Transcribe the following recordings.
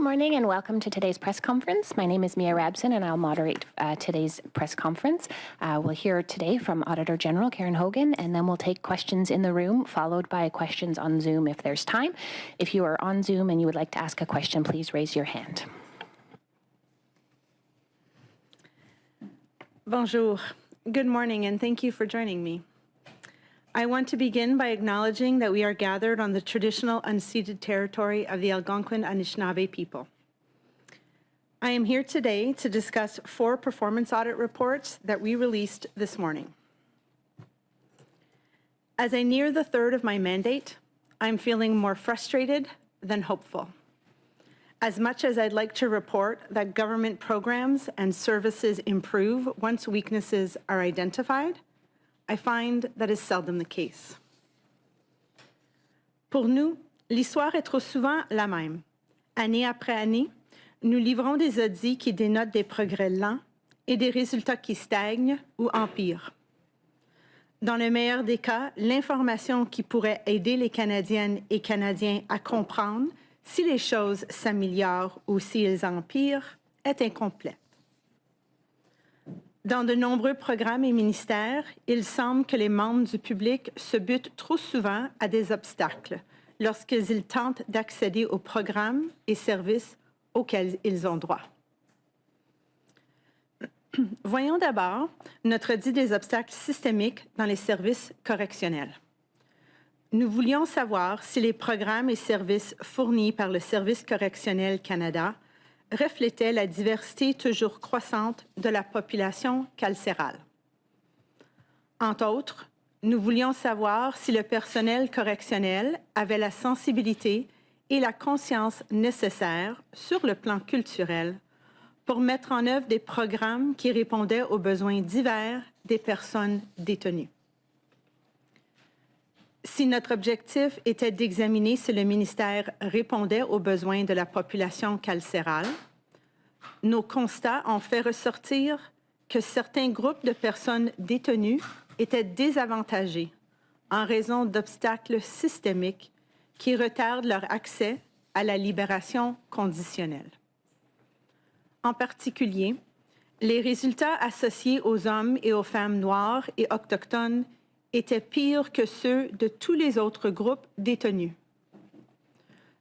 morning and welcome to today's press conference. My name is Mia Rabson and I'll moderate today's press conference. We'll hear today from Auditor General Karen Hogan, and then we'll take questions in the room followed by questions on Zoom if there's time. If you are on Zoom and you would like to ask a question, please raise your hand. Bonjour. Good morning and thank you for joining me. I want to begin by acknowledging that we are gathered on the traditional unceded territory of the Algonquin Anishinaabe people. I am here today to discuss 4 performance audit reports that we released this morning. As I near the third of my mandate, I'm feeling more frustrated than hopeful. As much as I'd like to report that government programs and services improve once weaknesses are identified, I find that is seldom the case. Pour nous, l'histoire est trop souvent la même. Année après année, nous livrons des audits qui dénotent des progrès lents et des résultats qui stagnent ou empirent. Dans le meilleur des cas, l'information qui pourrait aider les Canadiennes et Canadiens à comprendre si les choses s'améliorent ou s'ils empirent est incomplète. Dans de nombreux programmes et ministères, il semble que les membres du public se butent trop souvent à des obstacles lorsqu'ils tentent d'accéder aux programmes et services auxquels ils ont droit. Voyons d'abord notre audit des obstacles systémiques dans les services correctionnels. Nous voulions savoir si les programmes et services fournis par le Service correctionnel Canada reflétait la diversité toujours croissante de la population carcérale. Entre autres, nous voulions savoir si le personnel correctionnel avait la sensibilité et la conscience nécessaires sur le plan culturel pour mettre en œuvre des programmes qui répondaient aux besoins divers des personnes détenues. Si notre objectif était d'examiner si le ministère répondait aux besoins de la population carcérale, nos constats ont fait ressortir que certains groupes de personnes détenues étaient désavantagés en raison d'obstacles systémiques qui retardent leur accès à la libération conditionnelle. En particulier, les résultats associés aux hommes et aux femmes noires et autochtones étaient pires que ceux de tous les autres groupes détenus.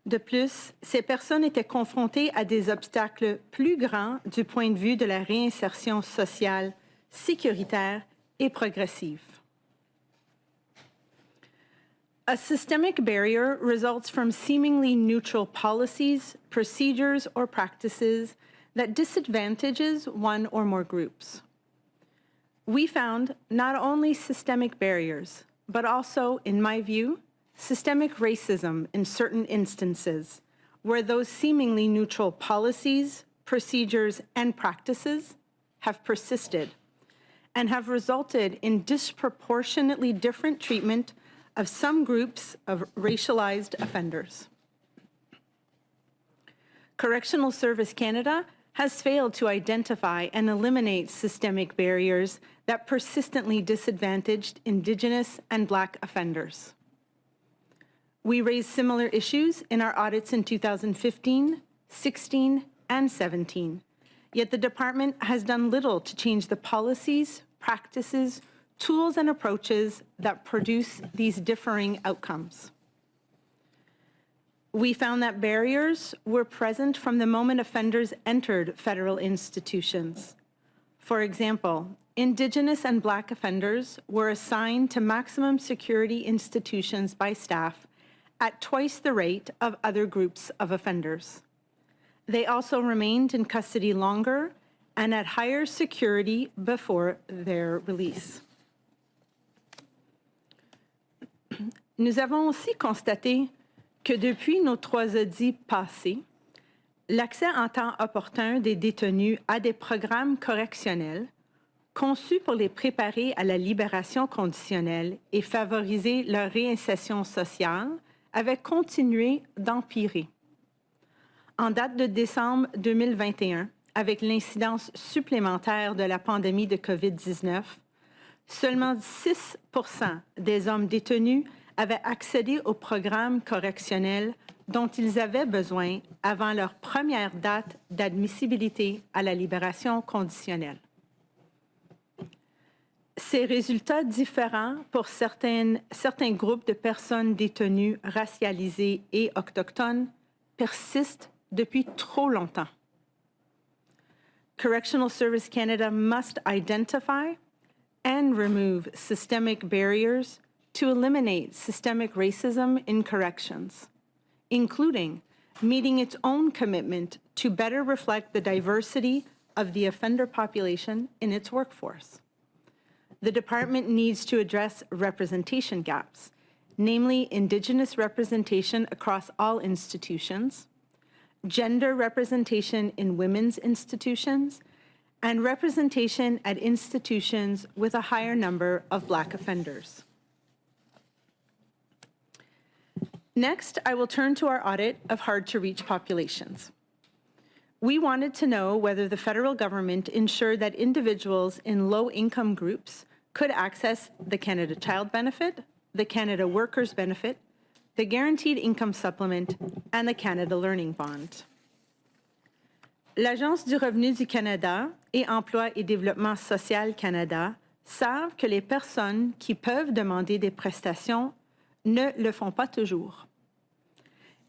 De plus, ces personnes étaient confrontées à des obstacles plus grands du point de vue de la réinsertion sociale, sécuritaire et progressive. A systemic barrier results from seemingly neutral policies, procedures, or practices that disadvantages one or more groups. We found not only systemic barriers, but also, in my view, systemic racism in certain instances, where those seemingly neutral policies, procedures, and practices have persisted and have resulted in disproportionately different treatment of some groups of racialized offenders. Correctional Service Canada has failed to identify and eliminate systemic barriers that persistently disadvantaged Indigenous and Black offenders. We raised similar issues in our audits in 2015, 16, and 17, yet the department has done little to change the policies, practices, tools, and approaches that produce these differing outcomes. We found that barriers were present from the moment offenders entered federal institutions. For example, Indigenous and Black offenders were assigned to maximum security institutions by staff at twice the rate of other groups of offenders. They also remained in custody longer and at higher security before their release. Nous avons aussi constaté que depuis nos 3 audits passés, l'accès en temps opportun des détenus à des programmes correctionnels conçus pour les préparer à la libération conditionnelle et favoriser leur réinsertion sociale avait continué d'empirer. En date de décembre 2021, avec l'incidence supplémentaire de la pandémie de COVID-19, seulement 6% des hommes détenus avaient accédé au programme correctionnel dont ils avaient besoin avant leur première date d'admissibilité à la libération conditionnelle. Ces résultats différents pour certains groupes de personnes détenues racialisées et autochtones persistent depuis trop longtemps. Correctional Service Canada must identify and remove systemic barriers to eliminate systemic racism in corrections, including meeting its own commitment to better reflect the diversity of the offender population in its workforce. The department needs to address representation gaps, namely Indigenous representation across all institutions, gender representation in women's institutions, and representation at institutions with a higher number of Black offenders. Next, I will turn to our audit of hard-to-reach populations. We wanted to know whether the federal government ensured that individuals in low-income groups could access the Canada Child Benefit, the Canada Workers Benefit, the Guaranteed Income Supplement, and the Canada Learning Bond. L'Agence du revenu du Canada et Emploi et Développement social Canada savent que les personnes qui peuvent demander des prestations ne le font pas toujours.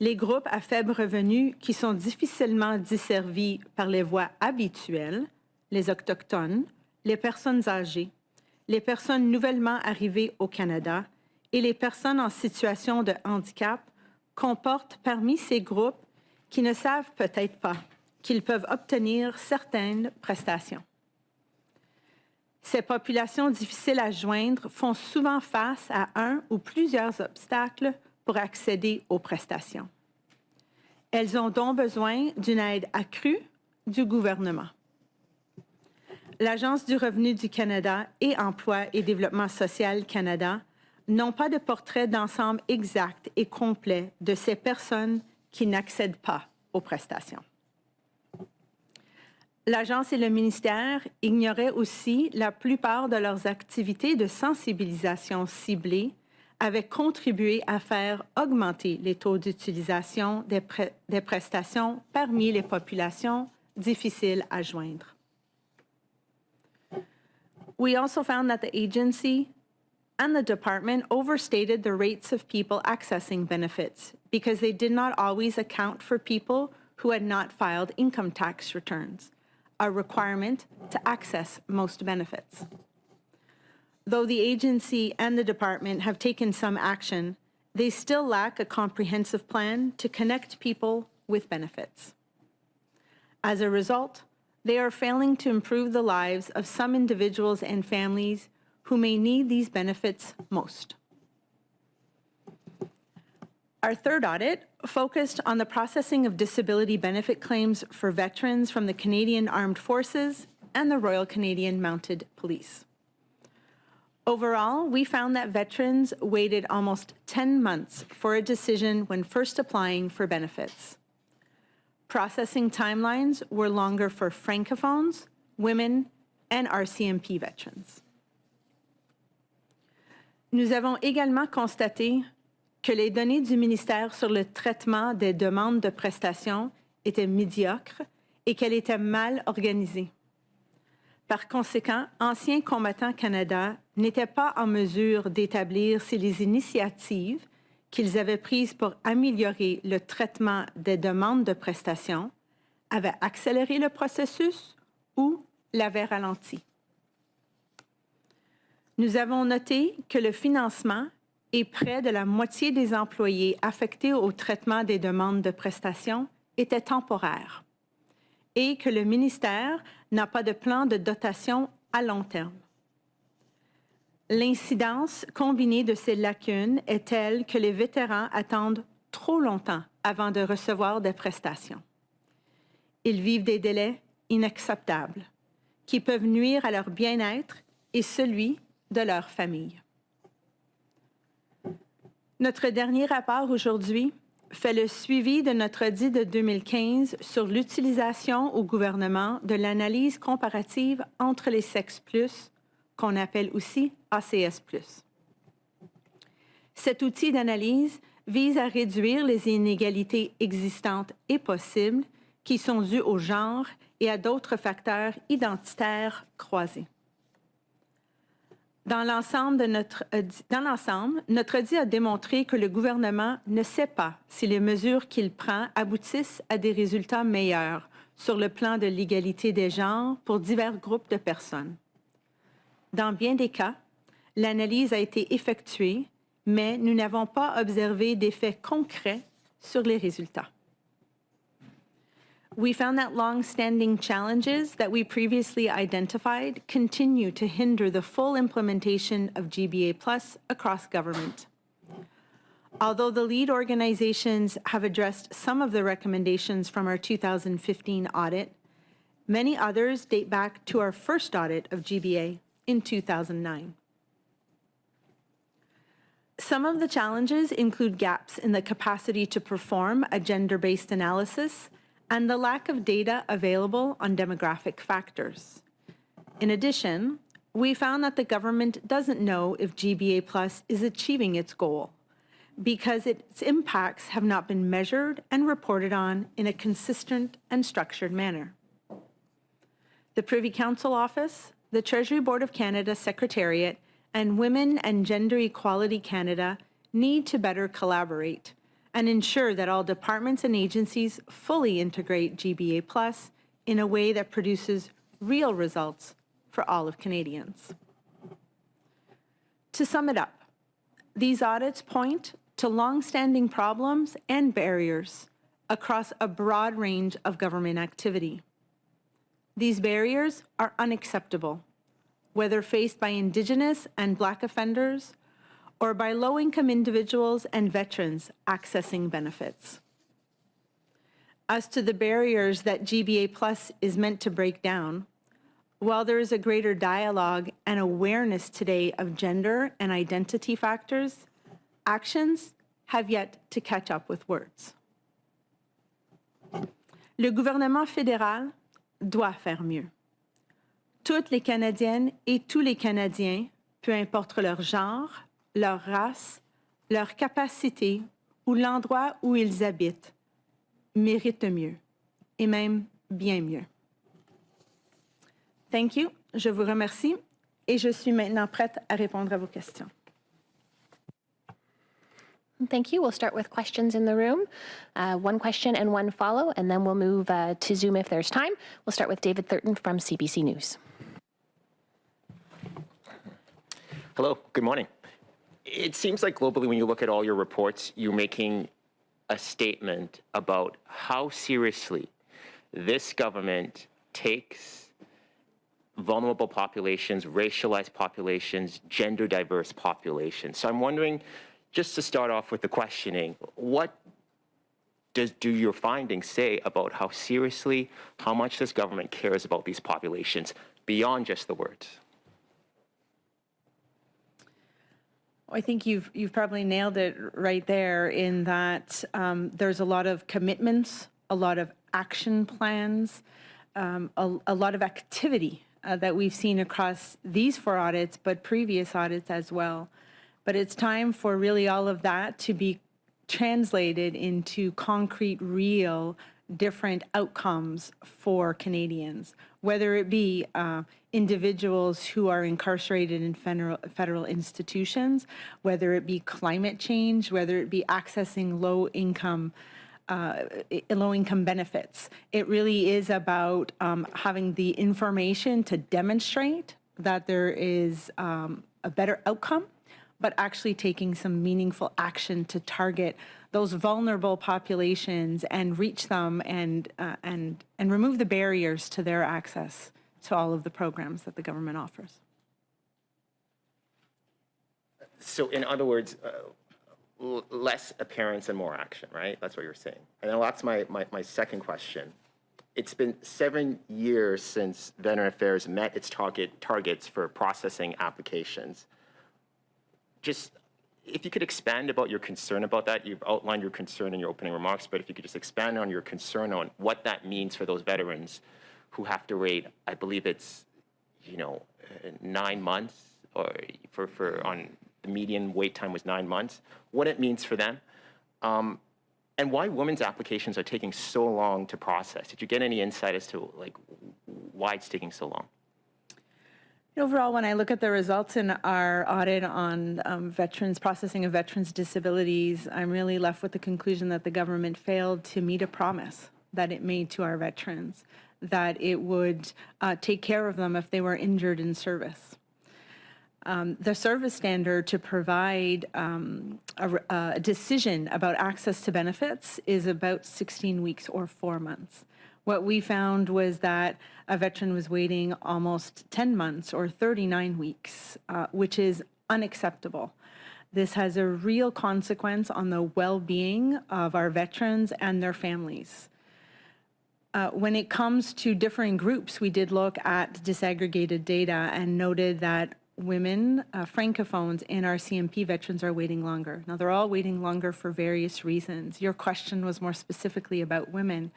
Les groupes à faible revenu qui sont difficilement desservis par les voies habituelles, les Autochtones, les personnes âgées, les personnes nouvellement arrivées au Canada et les personnes en situation de handicap comportent parmi ces groupes qui ne savent peut-être pas qu'ils peuvent obtenir certaines prestations. Ces populations difficiles à joindre font souvent face à un ou plusieurs obstacles pour accéder aux prestations. Elles ont donc besoin d'une aide accrue du gouvernement. L'Agence du revenu du Canada et Emploi et Développement social Canada n'ont pas de portrait d'ensemble exact et complet de ces personnes qui n'accèdent pas aux prestations. L'Agence et le ministère ignoraient aussi la plupart de leurs activités de sensibilisation ciblées avaient contribué à faire augmenter les taux d'utilisation des prestations parmi les populations difficiles à joindre. We also found that the agency and the department overstated the rates of people accessing benefits because they did not always account for people who had not filed income tax returns, a requirement to access most benefits. Though the agency and the department have taken some action, they still lack a comprehensive plan to connect people with benefits. As a result, they are failing to improve the lives of some individuals and families who may need these benefits most. Our third audit focused on the processing of disability benefit claims for veterans from the Canadian Armed Forces and the Royal Canadian Mounted Police. Overall, we found that veterans waited almost 10 months for a decision when first applying for benefits. Processing timelines were longer for Francophones, women, and RCMP veterans. Nous avons également constaté que les données du ministère sur le traitement des demandes de prestations étaient médiocres et qu'elles étaient mal organisées. Par conséquent, Anciens combattants Canada n'étaient pas en mesure d'établir si les initiatives qu'ils avaient prises pour améliorer le traitement des demandes de prestations avaient accéléré le processus ou l'avaient ralenti. Nous avons noté que le financement et près de la moitié des employés affectés au traitement des demandes de prestations étaient temporaires et que le ministère n'a pas de plan de dotation à long terme. L'incidence combinée de ces lacunes est telle que les vétérans attendent trop longtemps avant de recevoir des prestations. Ils vivent des délais inacceptables qui peuvent nuire à leur bien-être et celui de leur famille. Notre dernier rapport aujourd'hui fait le suivi de notre audit de 2015 sur l'utilisation au gouvernement de l'analyse comparative entre les sexes plus, qu'on appelle aussi ACS+. Cet outil d'analyse vise à réduire les inégalités existantes et possibles qui sont dues au genre et à d'autres facteurs identitaires croisés. Dans l'ensemble, notre audit a démontré que le gouvernement ne sait pas si les mesures qu'il prend aboutissent à des résultats meilleurs sur le plan de l'égalité des genres pour divers groupes de personnes. Dans bien des cas, l'analyse a été effectuée, mais nous n'avons pas observé d'effets concrets sur les résultats. We found that long-standing challenges that we previously identified continue to hinder the full implementation of GBA Plus across government. Although the lead organizations have addressed some of the recommendations from our 2015 audit, many others date back to our first audit of GBA in 2009. Some of the challenges include gaps in the capacity to perform a gender-based analysis and the lack of data available on demographic factors. In addition, we found that the government doesn't know if GBA Plus is achieving its goal because its impacts have not been measured and reported on in a consistent and structured manner. The Privy Council Office, the Treasury Board of Canada Secretariat, and Women and Gender Equality Canada need to better collaborate and ensure that all departments and agencies fully integrate GBA Plus in a way that produces real results for all of Canadians. To sum it up, these audits point to long-standing problems and barriers across a broad range of government activity. These barriers are unacceptable, whether faced by Indigenous and Black offenders or by low-income individuals and veterans accessing benefits. As to the barriers that GBA Plus is meant to break down, while there is a greater dialogue and awareness today of gender and identity factors, actions have yet to catch up with words. Le gouvernement fédéral doit faire mieux. Toutes les Canadiennes et tous les Canadiens, peu importe leur genre, leur race, leur capacité ou l'endroit où ils habitent, méritent mieux, et même bien mieux. Thank you. Je vous remercie et je suis maintenant prête à répondre à vos questions. Thank you. We'll start with questions in the room. One question and one follow, and then we'll move to Zoom if there's time. We'll start with David Thurton from CBC News. Hello, good morning. It seems like globally, when you look at all your reports, you're making a statement about how seriously this government takes vulnerable populations, racialized populations, gender diverse populations. So I'm wondering, just to start off with the questioning, what do your findings say about how seriously, how much this government cares about these populations beyond just the words? I think you've probably nailed it right there in that there's a lot of commitments, a lot of action plans, a lot of activity that we've seen across these 4 audits, but previous audits as well. But it's time for really all of that to be translated into concrete, real, different outcomes for Canadians, whether it be individuals who are incarcerated in federal institutions, whether it be climate change, whether it be accessing low-income benefits. It really is about having the information to demonstrate that there is a better outcome, but actually taking some meaningful action to target those vulnerable populations and reach them and remove the barriers to their access to all of the programs that the government offers. So in other words, less appearance and more action, right? That's what you're saying. And then that's my second question. It's been 7 years since Veteran Affairs met its targets for processing applications. Just, if you could expand about your concern about that. You've outlined your concern in your opening remarks, but if you could just expand on your concern on what that means for those veterans who have to wait, I believe it's, 9 months, or on the median wait time was 9 months, what it means for them, and why women's applications are taking so long to process. Did you get any insight as to like why it's taking so long? Overall, when I look at the results in our audit on veterans, processing of veterans' disabilities, I'm really left with the conclusion that the government failed to meet a promise that it made to our veterans, that it would take care of them if they were injured in service. The service standard to provide a decision about access to benefits is about 16 weeks or 4 months. What we found was that a veteran was waiting almost 10 months or 39 weeks, which is unacceptable. This has a real consequence on the well-being of our veterans and their families. When it comes to differing groups, we did look at disaggregated data and noted that women, francophones, and our CMP veterans are waiting longer. Now, they're all waiting longer for various reasons. Your question was more specifically about women.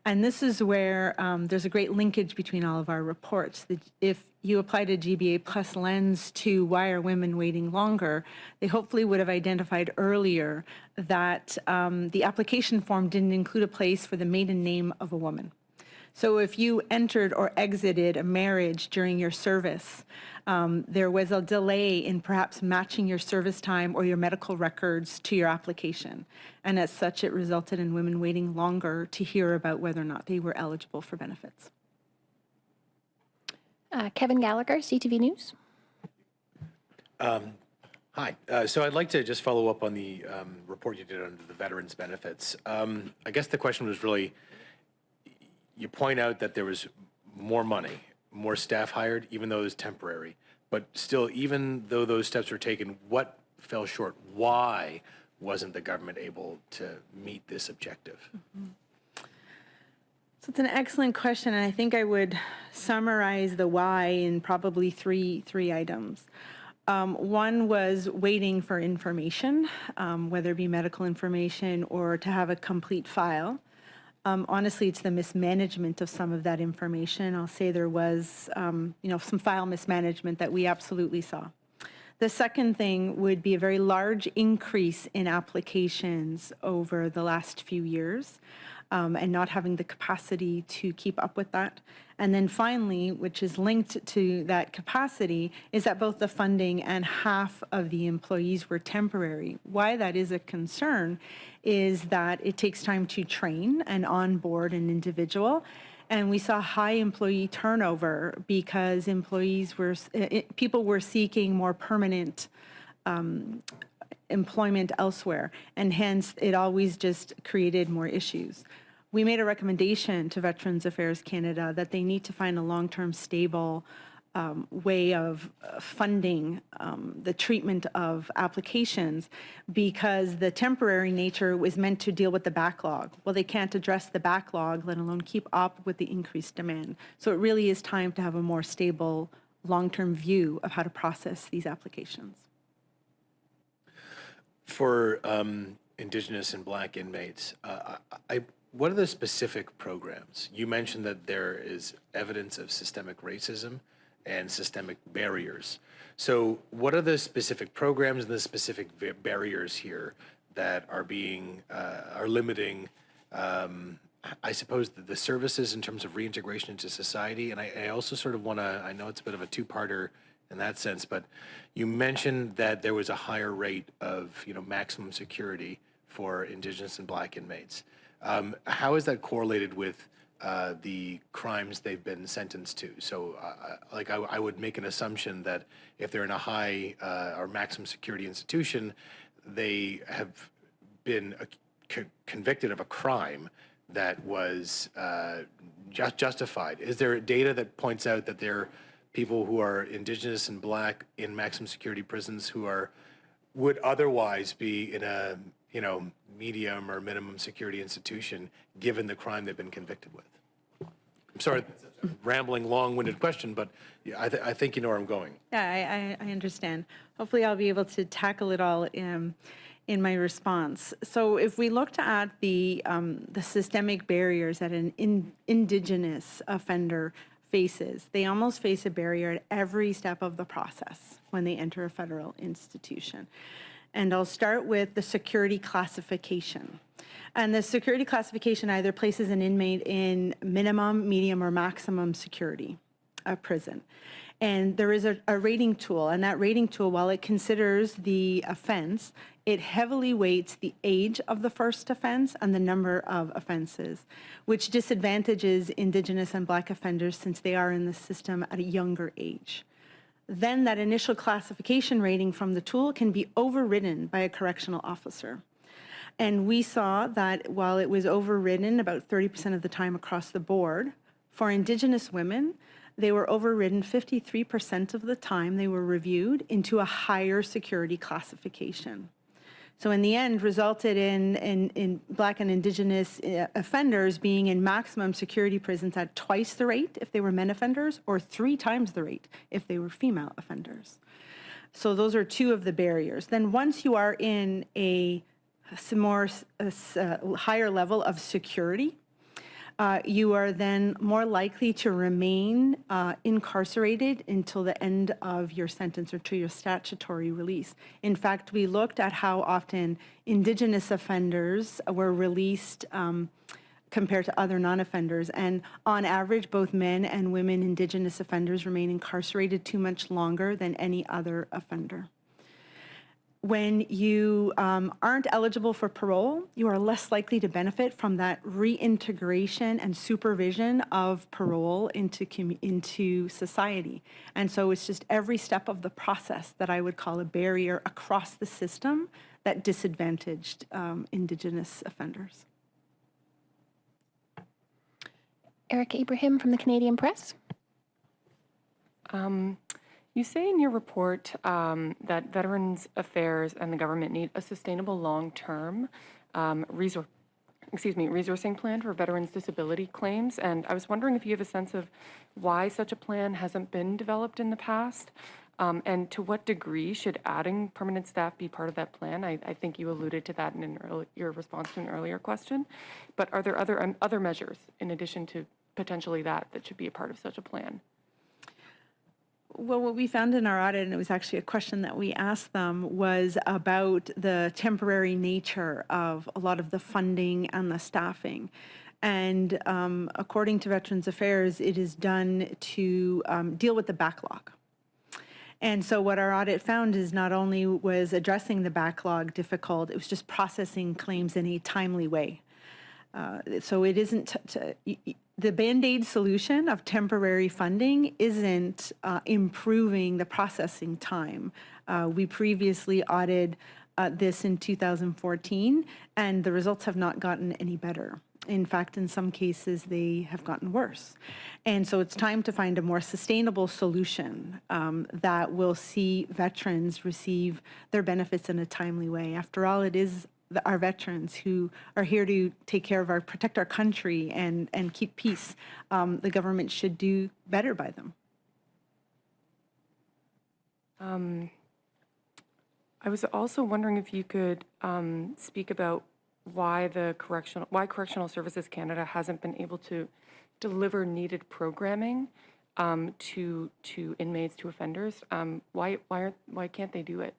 And this is where there's a great linkage between all of our reports. If you applied a GBA plus lens to why are women waiting longer, they hopefully would have identified earlier that the application form didn't include a place for the maiden name of a woman. So if you entered or exited a marriage during your service, there was a delay in perhaps matching your service time or your medical records to your application. And as such, it resulted in women waiting longer to hear about whether or not they were eligible for benefits. Kevin Gallagher, CTV News. Hi. So I'd like to just follow up on the report you did under the veterans benefits. I guess the question was really, you point out that there was more money, more staff hired, even though it was temporary. But still, even though those steps were taken, what fell short? Why wasn't the government able to meet this objective? Mm-hmm. So it's an excellent question, and I think I would summarize the why in probably three items. One was waiting for information, whether it be medical information or to have a complete file. Honestly, it's the mismanagement of some of that information. I'll say there was, some file mismanagement that we absolutely saw. The second thing would be a very large increase in applications over the last few years, and not having the capacity to keep up with that. And then finally, which is linked to that capacity, is that both the funding and half of the employees were temporary. Why that is a concern is that it takes time to train and onboard an individual. And we saw high employee turnover because people were seeking more permanent employment elsewhere, and hence it always just created more issues. We made a recommendation to Veterans Affairs Canada that they need to find a long-term stable way of funding the treatment of applications, because the temporary nature was meant to deal with the backlog. Well, they can't address the backlog, let alone keep up with the increased demand. So it really is time to have a more stable long-term view of how to process these applications. For Indigenous and Black inmates, what are the specific programs? You mentioned that there is evidence of systemic racism and systemic barriers. So what are the specific programs and the specific barriers here that are limiting, I suppose, the services in terms of reintegration into society? And I also sort of want to, I know it's a bit of a two-parter in that sense, but you mentioned that there was a higher rate of, maximum security for Indigenous and Black inmates. How is that correlated with the crimes they've been sentenced to? So, I would make an assumption that if they're in a high or maximum security institution, they have been convicted of a crime that was justified. Is there data that points out that there are people who are Indigenous and Black in maximum security prisons who would otherwise be in a medium or minimum security institution given the crime they've been convicted with? I'm sorry, rambling, long-winded question, but I think you know where I'm going. Yeah, I understand. Hopefully I'll be able to tackle it all in my response. So if we looked at the systemic barriers that an Indigenous offender faces, they almost face a barrier at every step of the process when they enter a federal institution. And I'll start with the security classification. And the security classification either places an inmate in minimum, medium, or maximum security prison. And there is a rating tool, and that rating tool, while it considers the offense, it heavily weights the age of the first offense and the number of offenses, which disadvantages Indigenous and Black offenders since they are in the system at a younger age. Then that initial classification rating from the tool can be overridden by a correctional officer. And we saw that while it was overridden about 30% of the time across the board, for Indigenous women, they were overridden 53% of the time they were reviewed into a higher security classification. So in the end, resulted in Black and Indigenous offenders being in maximum security prisons at twice the rate if they were men offenders, or 3 times the rate if they were female offenders. So those are 2 of the barriers. Then once you are in a higher level of security, you are then more likely to remain incarcerated until the end of your sentence or to your statutory release. In fact, we looked at how often Indigenous offenders were released compared to other non-offenders. And on average, both men and women Indigenous offenders remain incarcerated 2 much longer than any other offender. When you aren't eligible for parole, you are less likely to benefit from that reintegration and supervision of parole into society. And so it's just every step of the process that I would call a barrier across the system that disadvantaged Indigenous offenders. Eric Ibrahim from the Canadian Press. You say in your report that Veterans Affairs and the government need a sustainable long-term resourcing plan for veterans' disability claims. And I was wondering if you have a sense of why such a plan hasn't been developed in the past, and to what degree should adding permanent staff be part of that plan? I think you alluded to that in your response to an earlier question. But are there other measures in addition to potentially that should be a part of such a plan? Well, what we found in our audit, and it was actually a question that we asked them, was about the temporary nature of a lot of the funding and the staffing. And according to Veterans Affairs, it is done to deal with the backlog. And so what our audit found is not only was addressing the backlog difficult, it was just processing claims in a timely way. So it isn't, the Band-Aid solution of temporary funding isn't improving the processing time. We previously audited this in 2014, and the results have not gotten any better. In fact, in some cases, they have gotten worse. And so it's time to find a more sustainable solution that will see veterans receive their benefits in a timely way. After all, it is our veterans who are here to take care of protect our country and keep peace. The government should do better by them. I was also wondering if you could speak about why Correctional Services Canada hasn't been able to deliver needed programming to inmates, to offenders. Why can't they do it?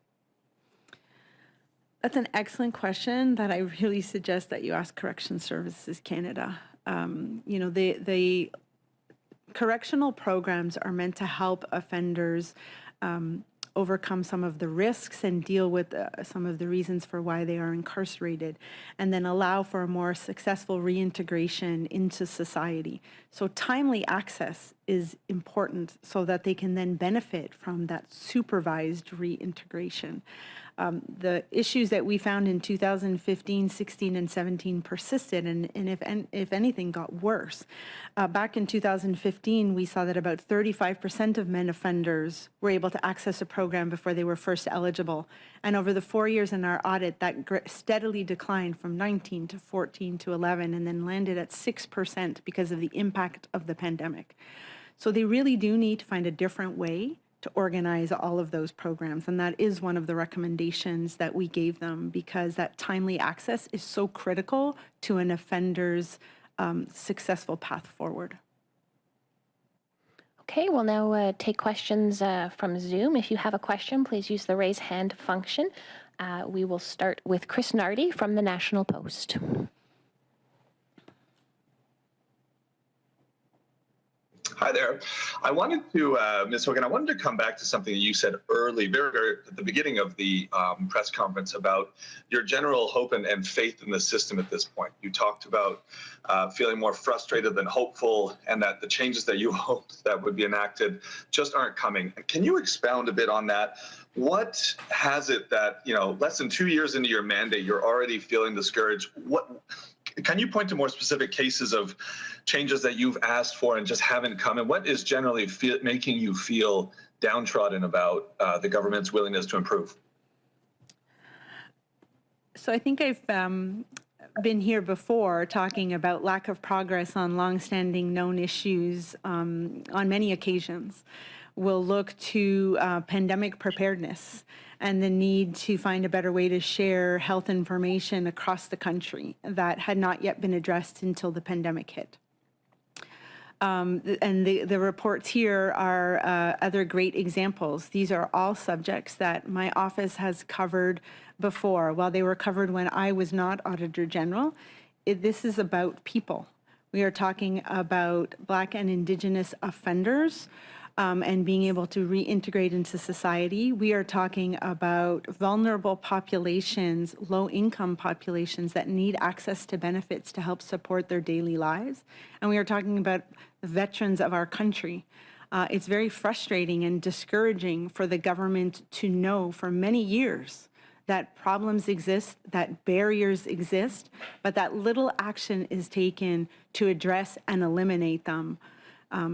That's an excellent question that I really suggest that you ask Correctional Services Canada. You know, the correctional programs are meant to help offenders overcome some of the risks and deal with some of the reasons for why they are incarcerated, and then allow for a more successful reintegration into society. So timely access is important so that they can then benefit from that supervised reintegration. The issues that we found in 2015, 16, and 17 persisted, and if anything, got worse. Back in 2015, we saw that about 35% of men offenders were able to access a program before they were first eligible. And over the 4 years in our audit, that steadily declined from 19 to 14 to 11, and then landed at 6% because of the impact of the pandemic. So they really do need to find a different way to organize all of those programs. And that is one of the recommendations that we gave them, because that timely access is so critical to an offender's successful path forward. Okay, we'll now take questions from Zoom. If you have a question, please use the raise hand function. We will start with Chris Nardi from the National Post. Hi there. I wanted to, Ms. Hogan, I wanted to come back to something that you said early, very at the beginning of the press conference about your general hope and faith in the system at this point. You talked about feeling more frustrated than hopeful, and that the changes that you hoped that would be enacted just aren't coming. Can you expound a bit on that? What has it that, less than 2 years into your mandate, you're already feeling discouraged? Can you point to more specific cases of changes that you've asked for and just haven't come? And what is generally making you feel downtrodden about the government's willingness to improve? So I think I've been here before talking about lack of progress on longstanding known issues on many occasions. We'll look to pandemic preparedness and the need to find a better way to share health information across the country that had not yet been addressed until the pandemic hit. And the reports here are other great examples. These are all subjects that my office has covered before. While they were covered when I was not Auditor General, this is about people. We are talking about Black and Indigenous offenders and being able to reintegrate into society. We are talking about vulnerable populations, low-income populations that need access to benefits to help support their daily lives. And we are talking about veterans of our country. It's very frustrating and discouraging for the government to know for many years that problems exist, that barriers exist, but that little action is taken to address and eliminate them.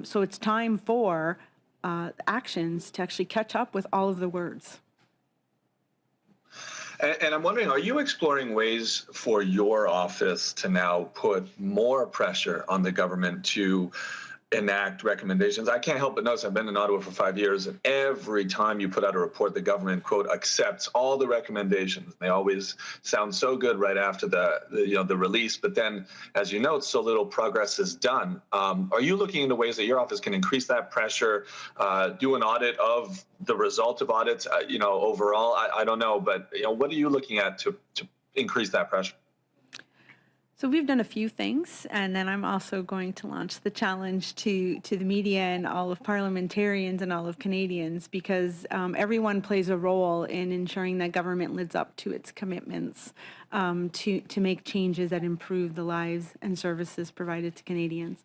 So it's time for actions to actually catch up with all of the words. And I'm wondering, are you exploring ways for your office to now put more pressure on the government to enact recommendations? I can't help but notice, I've been in Ottawa for 5 years, and every time you put out a report, the government, quote, accepts all the recommendations. They always sound so good right after the release, but then, as you note, so little progress is done. Are you looking into ways that your office can increase that pressure, do an audit of the result of audits, overall? I don't know, but what are you looking at to increase that pressure? So we've done a few things, and then I'm also going to launch the challenge to the media and all of parliamentarians and all of Canadians, because everyone plays a role in ensuring that government lives up to its commitments to make changes that improve the lives and services provided to Canadians.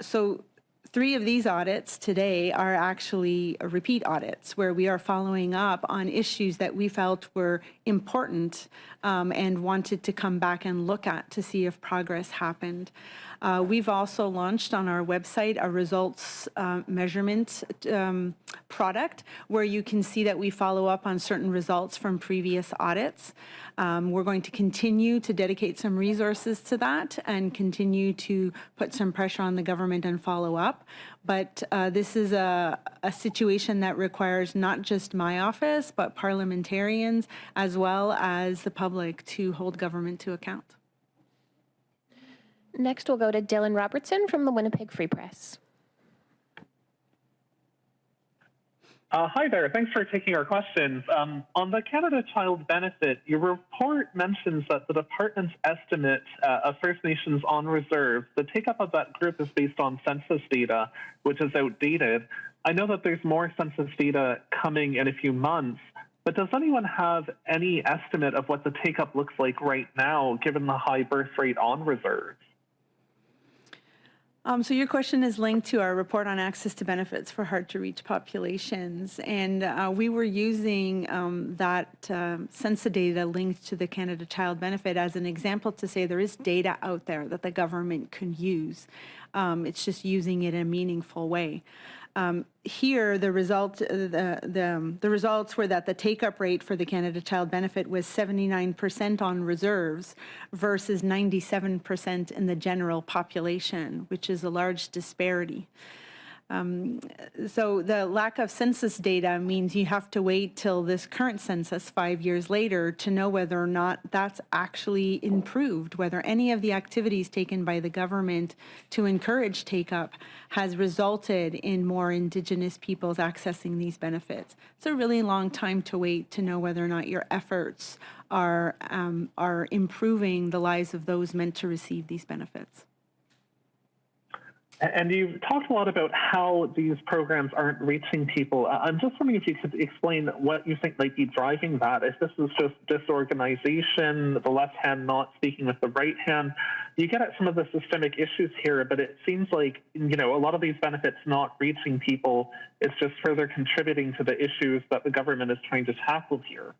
So 3 of these audits today are actually repeat audits where we are following up on issues that we felt were important and wanted to come back and look at to see if progress happened. We've also launched on our website a results measurement product where you can see that we follow up on certain results from previous audits. We're going to continue to dedicate some resources to that and continue to put some pressure on the government and follow up. But this is a situation that requires not just my office, but parliamentarians as well as the public to hold government to account. Next, we'll go to Dylan Robertson from the Winnipeg Free Press. Hi there. Thanks for taking our questions. On the Canada Child Benefit, your report mentions that the department's estimate of First Nations on reserve, the take-up of that group is based on census data, which is outdated. I know that there's more census data coming in a few months, but does anyone have any estimate of what the take-up looks like right now, given the high birth rate on reserves? So your question is linked to our report on access to benefits for hard-to-reach populations. And we were using that census data linked to the Canada Child Benefit as an example to say there is data out there that the government can use. It's just using it in a meaningful way. Here, the results were that the take-up rate for the Canada Child Benefit was 79% on reserves versus 97% in the general population, which is a large disparity. So the lack of census data means you have to wait till this current census 5 years later to know whether or not that's actually improved, whether any of the activities taken by the government to encourage take-up has resulted in more Indigenous peoples accessing these benefits. It's a really long time to wait to know whether or not your efforts are improving the lives of those meant to receive these benefits. And you've talked a lot about how these programs aren't reaching people. I'm just wondering if you could explain what you think might be driving that. If this is just disorganization, the left hand not speaking with the right hand, you get at some of the systemic issues here, but it seems like, you know, a lot of these benefits not reaching people is just further contributing to the issues that the government is trying to tackle here.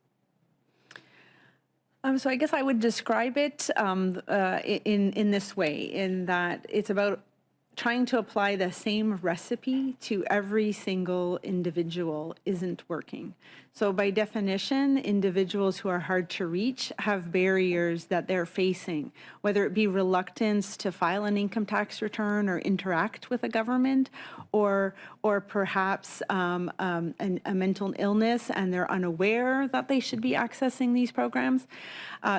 So I guess I would describe it in this way, in that it's about trying to apply the same recipe to every single individual isn't working. So by definition, individuals who are hard to reach have barriers that they're facing, whether it be reluctance to file an income tax return or interact with a government, or perhaps a mental illness and they're unaware that they should be accessing these programs.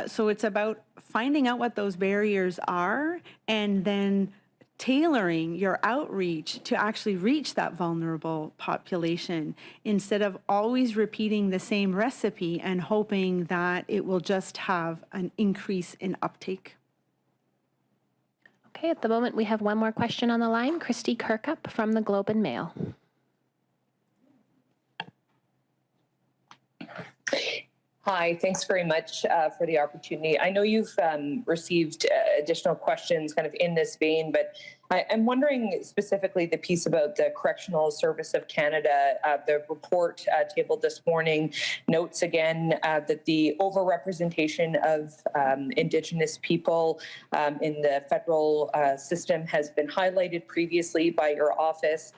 So it's about finding out what those barriers are and then tailoring your outreach to actually reach that vulnerable population instead of always repeating the same recipe and hoping that it will just have an increase in uptake. Okay, at the moment we have one more question on the line. Christy Kirkup from the Globe and Mail. Hi, thanks very much for the opportunity. I know you've received additional questions kind of in this vein, but I'm wondering specifically the piece about the Correctional Service of Canada. The report tabled this morning notes again that the overrepresentation of Indigenous people in the federal system has been highlighted previously by your office.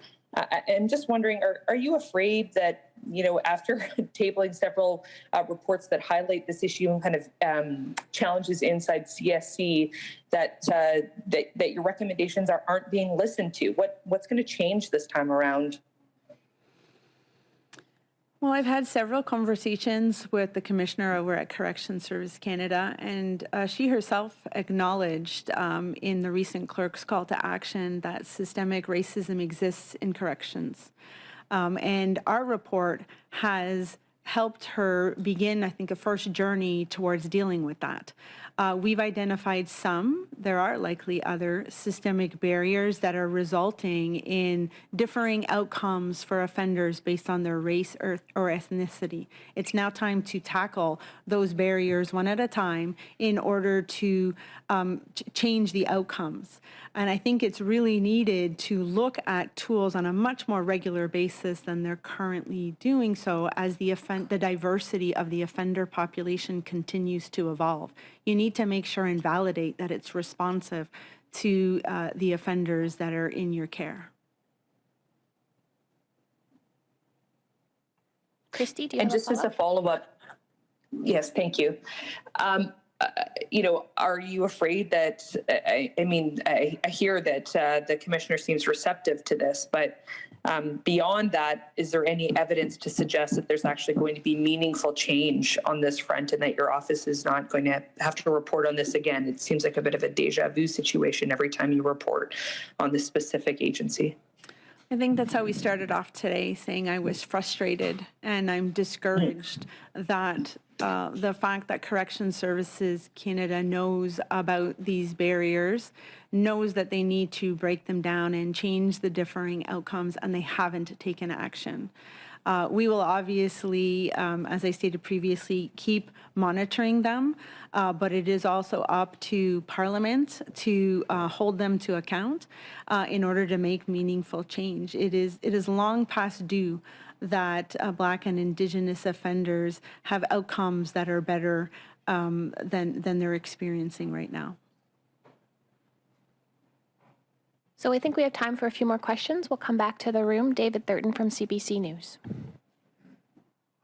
I'm just wondering, are you afraid that, you know, after tabling several reports that highlight this issue and kind of challenges inside CSC, that your recommendations aren't being listened to? What's going to change this time around? Well, I've had several conversations with the commissioner over at Corrections Service Canada, and she herself acknowledged in the recent clerk's call to action that systemic racism exists in corrections. And our report has helped her begin, I think, a first journey towards dealing with that. We've identified some, there are likely other systemic barriers that are resulting in differing outcomes for offenders based on their race or ethnicity. It's now time to tackle those barriers one at a time in order to change the outcomes. And I think it's really needed to look at tools on a much more regular basis than they're currently doing so as the diversity of the offender population continues to evolve. You need to make sure and validate that it's responsive to the offenders that are in your care. Christy, do you And have just a as a follow-up, yes, thank you. You know, are you afraid that, I hear that the commissioner seems receptive to this, but beyond that, is there any evidence to suggest that there's actually going to be meaningful change on this front and that your office is not going to have to report on this again? It seems like a bit of a deja vu situation every time you report on this specific agency. I think that's how we started off today, saying I was frustrated and I'm discouraged that the fact that Corrections Services Canada knows about these barriers, knows that they need to break them down and change the differing outcomes, and they haven't taken action. We will obviously, as I stated previously, keep monitoring them, but it is also up to Parliament to hold them to account in order to make meaningful change. It is long past due that Black and Indigenous offenders have outcomes that are better than they're experiencing right now. So I think we have time for a few more questions. We'll come back to the room. David Thurton from CBC News.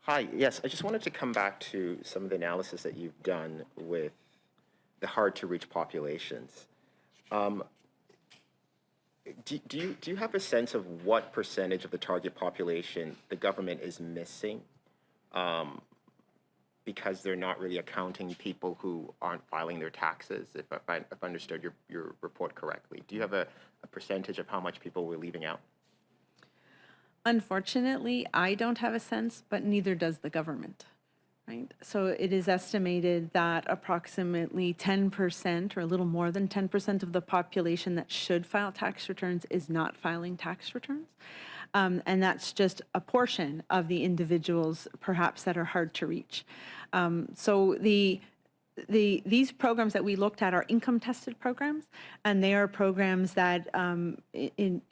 Hi, yes, I just wanted to come back to some of the analysis that you've done with the hard-to-reach populations. do you have a sense of what percentage of the target population the government is missing because they're not really accounting people who aren't filing their taxes, if I understood your report correctly? Do you have a percentage of how much people we're leaving out? Unfortunately, I don't have a sense, but neither does the government. Right? So it is estimated that approximately 10% or a little more than 10% of the population that should file tax returns is not filing tax returns. And that's just a portion of the individuals perhaps that are hard to reach. So these programs that we looked at are income tested programs, and they are programs that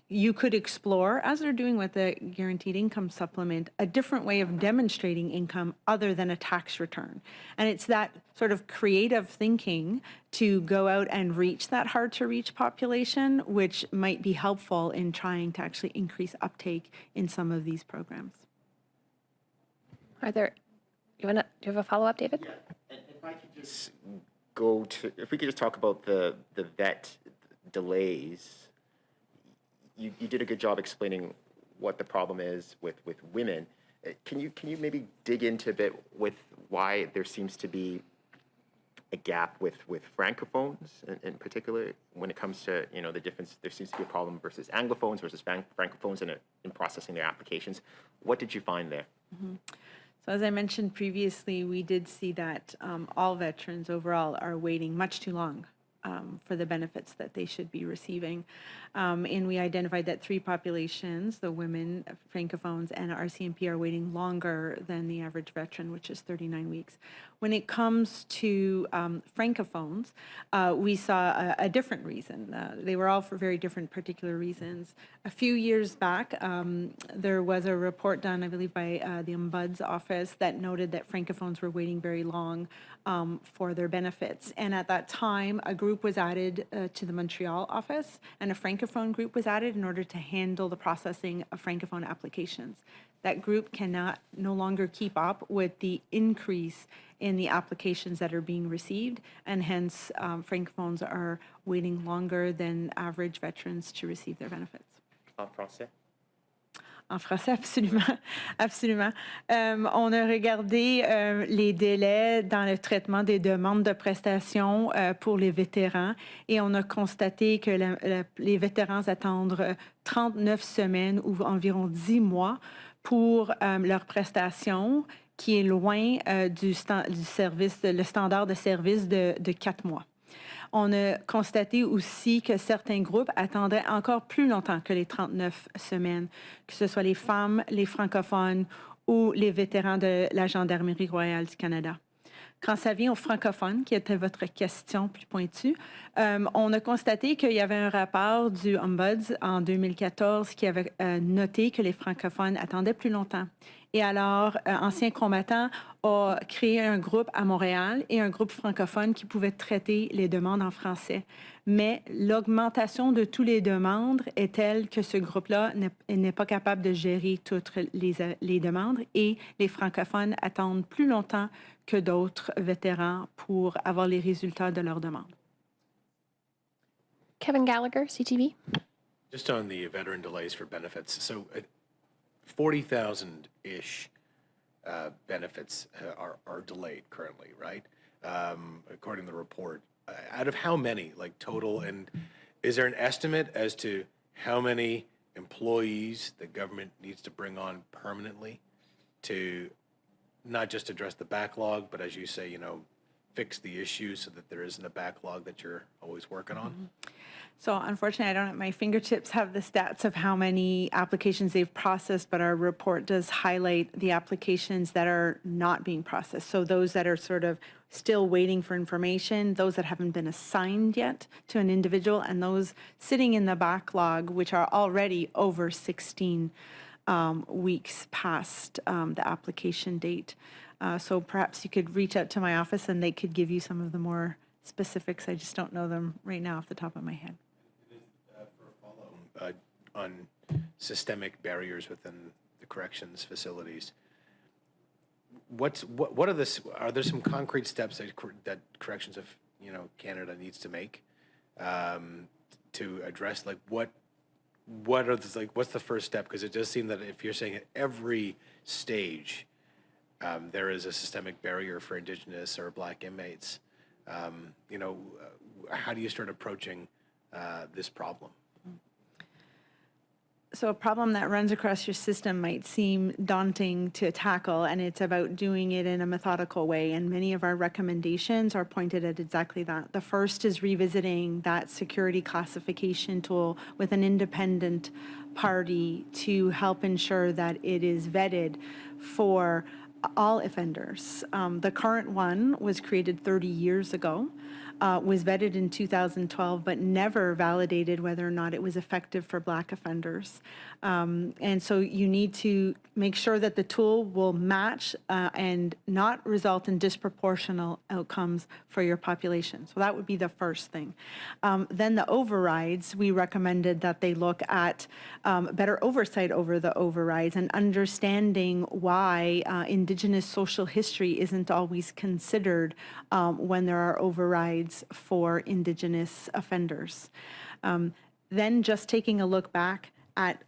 you could explore, as they're doing with the guaranteed income supplement, a different way of demonstrating income other than a tax return. And it's that sort of creative thinking to go out and reach that hard to reach population, which might be helpful in trying to actually increase uptake in some of these programs. Do you have a follow-up, David? Yeah. And if I could just if we could just talk about the vet delays. You did a good job explaining what the problem is with women. Can you maybe dig into a bit with why there seems to be a gap with francophones in particular when it comes to the difference? There seems to be a problem versus anglophones versus francophones in processing their applications. What did you find there? Mm-hmm. So as I mentioned previously, we did see that all veterans overall are waiting much too long for the benefits that they should be receiving. And we identified that three populations, the women, francophones, and RCMP, are waiting longer than the average veteran, which is 39 weeks. When it comes to francophones, we saw a different reason. They were all for very different particular reasons. A few years back, there was a report done, I believe, by the Ombuds office that noted that francophones were waiting very long for their benefits. And at that time, a group was added to the Montreal office, and a francophone group was added in order to handle the processing of francophone applications. That group cannot no longer keep up with the increase in the applications that are being received, and hence francophones are waiting longer than average veterans to receive their benefits. En français? En français, absolument. Absolument. On a regardé les délais dans le traitement des demandes de prestations pour les vétérans, et on a constaté que les vétérans attendent 39 semaines ou environ 10 mois pour leur prestation, qui est loin du service, le standard de service de 4 mois. On a constaté aussi que certains groupes attendaient encore plus longtemps que les 39 semaines, que ce soit les femmes, les francophones ou les vétérans de la Gendarmerie royale du Canada. Quand ça vient aux francophones, qui était votre question plus pointue, on a constaté qu'il y avait un rapport du Ombuds en 2014 qui avait noté que les francophones attendaient plus longtemps. Et alors, Anciens combattants a créé un groupe à Montréal et un groupe francophone qui pouvait traiter les demandes en français. Mais l'augmentation de toutes les demandes est telle que ce groupe-là n'est pas capable de gérer toutes les demandes, et les francophones attendent plus longtemps que d'autres vétérans pour avoir les résultats de leurs demandes. Kevin Gallagher, CTV. Just on the veteran delays for benefits. So 40,000-ish benefits are delayed currently, right? According to the report. Out of how many, like total? And is there an estimate as to how many employees the government needs to bring on permanently to not just address the backlog, but as you say, fix the issues so that there isn't a backlog that you're always working on? Mm-hmm. So unfortunately, I don't at my fingertips have the stats of how many applications they've processed, but our report does highlight the applications that are not being processed. So those that are sort of still waiting for information, those that haven't been assigned yet to an individual, and those sitting in the backlog, which are already over 16 weeks past the application date. So perhaps you could reach out to my office and they could give you some of the more specifics. I just don't know them right now off the top of my head. For a follow on systemic barriers within the corrections facilities, what are are there some concrete steps that corrections of Canada needs to make to address, like, what what are the, what's the first step? Because it does seem that if you're saying at every stage there is a systemic barrier for Indigenous or Black inmates, how do you start approaching this problem? So a problem that runs across your system might seem daunting to tackle, and it's about doing it in a methodical way. And many of our recommendations are pointed at exactly that. The first is revisiting that security classification tool with an independent party to help ensure that it is vetted for all offenders. The current one was created 30 years ago, was vetted in 2012, but never validated whether or not it was effective for Black offenders. And so you need to make sure that the tool will match and not result in disproportional outcomes for your population. So that would be the first thing. Then the overrides, we recommended that they look at better oversight over the overrides and understanding why Indigenous social history isn't always considered when there are overrides for Indigenous offenders. Then just taking a look back at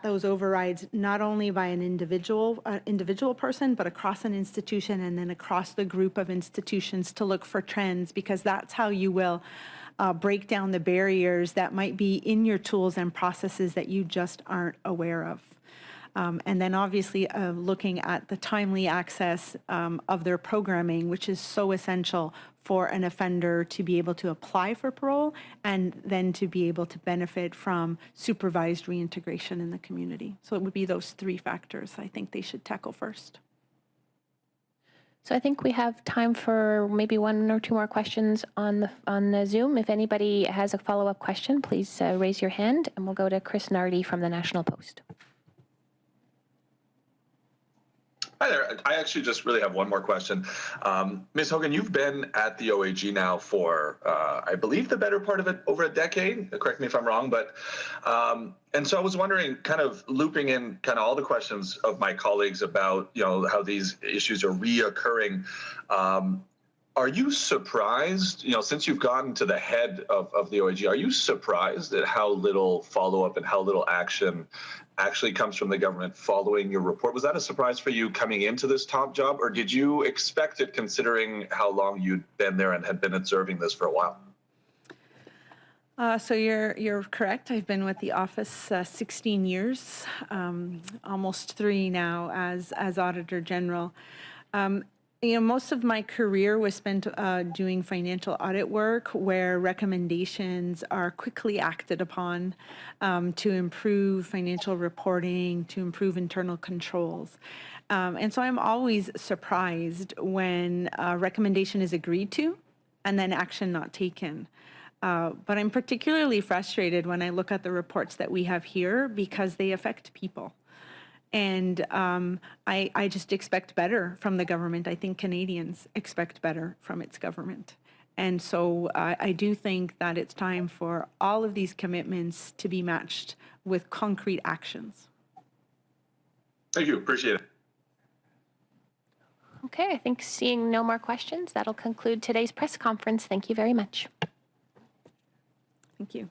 those overrides, not only by an individual person, but across an institution and then across the group of institutions to look for trends, because that's how you will break down the barriers that might be in your tools and processes that you just aren't aware of. And then obviously looking at the timely access of their programming, which is so essential for an offender to be able to apply for parole and then to be able to benefit from supervised reintegration in the community. So it would be those three factors I think they should tackle first. So I think we have time for maybe one or two more questions on the Zoom. If anybody has a follow-up question, please raise your hand, and we'll go to Chris Nardi from the National Post. Hi there. I actually just really have one more question. Ms. Hogan, you've been at the OAG now for, I believe, the better part of it over a decade. Correct me if I'm wrong, but and so I was wondering, kind of looping in kind of all the questions of my colleagues about, how these issues are reoccurring. Are you surprised, since you've gotten to the head of the OAG, are you surprised at how little follow-up and how little action actually comes from the government following your report? Was that a surprise for you coming into this top job, or did you expect it considering how long you'd been there and had been observing this for a while? So you're correct. I've been with the office 16 years, almost 3 now as Auditor General. Most of my career was spent doing financial audit work where recommendations are quickly acted upon to improve financial reporting, to improve internal controls. And so I'm always surprised when a recommendation is agreed to and then action not taken. But I'm particularly frustrated when I look at the reports that we have here because they affect people. And I just expect better from the government. I think Canadians expect better from its government. And so I do think that it's time for all of these commitments to be matched with concrete actions. Thank you. Appreciate it. Okay, I think seeing no more questions, that'll conclude today's press conference. Thank you very much. Thank you.